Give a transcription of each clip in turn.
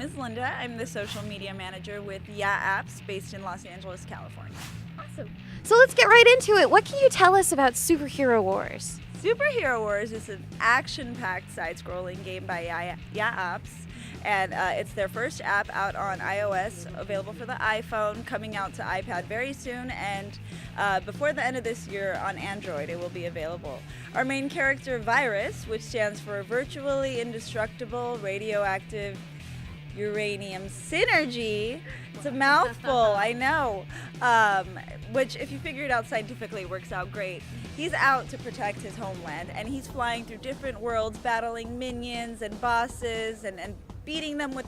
is Linda. I'm the social media manager with Yeah Apps based in Los Angeles, California. Awesome. So let's get right into it. What can you tell us about Superhero Wars? Superhero Wars is an action-packed side-scrolling game by Yeah Apps. And it's their first app out on iOS, available for the iPhone, coming out to iPad very soon, and before the end of this year on Android it will be available. Our main character, Virus, which stands for Virtually Indestructible Radioactive Uranium Synergy. It's a mouthful, I know. Which, if you figure it out scientifically, works out great. He's out to protect his homeland, and he's flying through different worlds, battling minions and bosses, and beating them with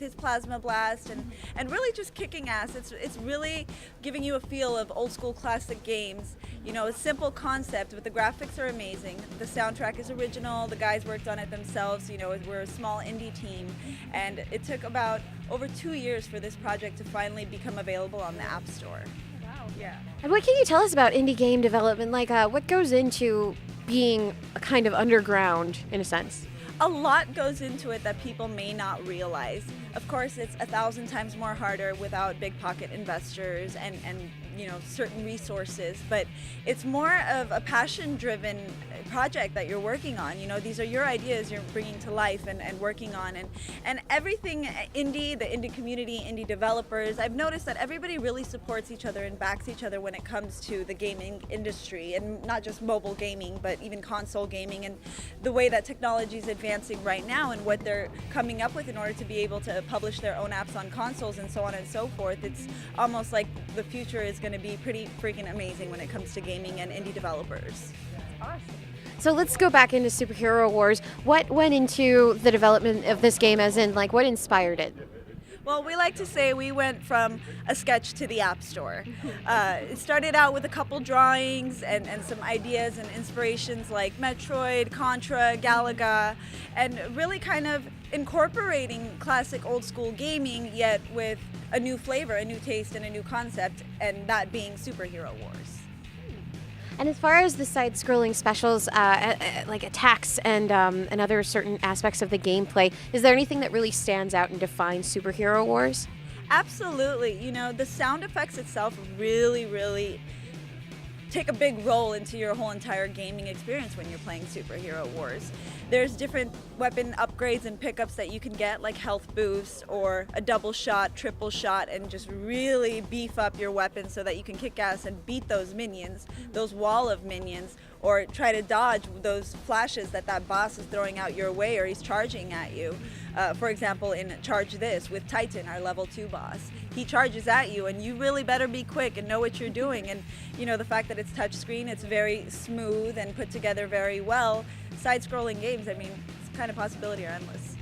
his plasma blast, and really just kicking ass. It's really giving you a feel of old school classic games. You know, a simple concept, but the graphics are amazing. The soundtrack is original. The guys worked on it themselves. You know, we're a small indie team, and it took about over 2 years for this project to finally become available on the App Store. Wow. Yeah. And what can you tell us about indie game development? Like, what goes into being a kind of underground, in a sense? A lot goes into it that people may not realize. Of course, it's 1,000 times more harder without big pocket investors and you know, certain resources, but it's more of a passion-driven project that you're working on. You know, these are your ideas you're bringing to life and working on, and everything indie, the indie community, indie developers. I've noticed that everybody really supports each other and backs each other when it comes to the gaming industry, and not just mobile gaming, but even console gaming, and the way that technology is advancing right now and what they're coming up with in order to be able to publish their own apps on consoles and so on and so forth. It's almost like the future is going to be pretty freaking amazing when it comes to gaming and indie developers. Awesome. So let's go back into Superhero Wars. What went into the development of this game, as in, like, what inspired it? Well, we like to say we went from a sketch to the App Store. It started out with a couple drawings and some ideas and inspirations like Metroid, Contra, Galaga, and really kind of incorporating classic old school gaming, yet with a new flavor, a new taste, and a new concept, and that being Superhero Wars. And as far as the side-scrolling specials, like attacks and other certain aspects of the gameplay, is there anything that really stands out and defines Superhero Wars? Absolutely. You know, the sound effects itself really take a big role into your whole entire gaming experience when you're playing Superhero Wars. There's different weapon upgrades and pickups that you can get, like health boosts or a double shot, triple shot, and just really beef up your weapon so that you can kick ass and beat those minions, those wall of minions, or try to dodge those flashes that boss is throwing out your way or he's charging at you. For example, in Charge This with Titan, our level 2 boss, he charges at you and you really better be quick and know what you're doing. And you know, the fact that it's touchscreen, it's very smooth and put together very well. Side-scrolling games, I mean, it's kind of possibility are endless.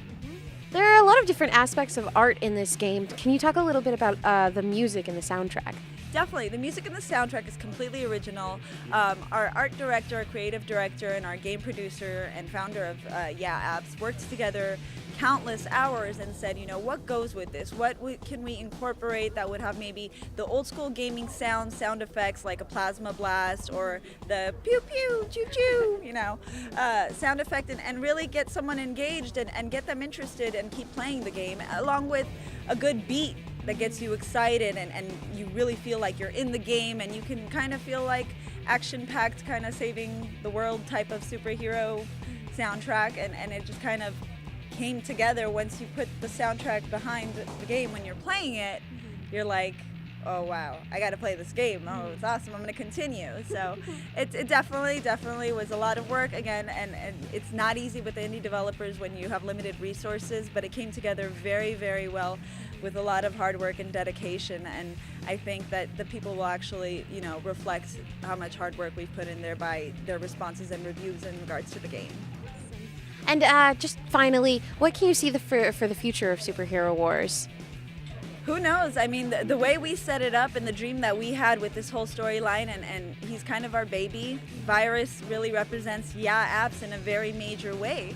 There are a lot of different aspects of art in this game. Can you talk a little bit about the music and the soundtrack? Definitely. The music and the soundtrack is completely original. Our art director, our creative director, and our game producer and founder of Yeah Apps worked together countless hours and said, you know, what goes with this? What can we incorporate that would have maybe the old school gaming sound effects like a plasma blast or the pew pew choo choo, you know, sound effect, and really get someone engaged and get them interested and keep playing the game, along with a good beat that gets you excited and you really feel like you're in the game, and you can kind of feel like action-packed, kind of saving the world type of superhero soundtrack, and it just kind of came together once you put the soundtrack behind the game. When you're playing it, you're like, oh wow, I gotta play this game. Oh, it's awesome, I'm gonna continue. So it definitely was a lot of work again, and it's not easy with the indie developers when you have limited resources, but it came together very well with a lot of hard work and dedication, and I think that the people will actually, you know, reflect how much hard work we've put in there by their responses and reviews in regards to the game. And just finally, what can you see for the future of Superhero Wars? Who knows? I mean, the way we set it up and the dream that we had with this whole storyline, and he's kind of our baby. Virus really represents Yeah Apps in a very major way.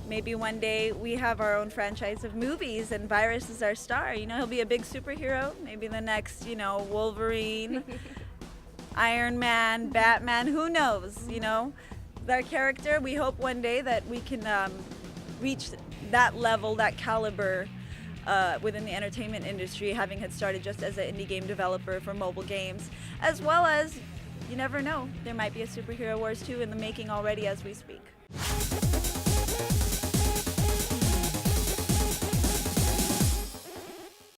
Maybe one day we have our own franchise of movies and Virus is our star. You know, he'll be a big superhero. Maybe the next, you know, Wolverine, Iron Man, Batman, who knows, you know? Our character, we hope one day that we can reach that level, that caliber within the entertainment industry, having had started just as an indie game developer for mobile games, as well as, you never know, there might be a Superhero Wars 2 in the making already as we speak.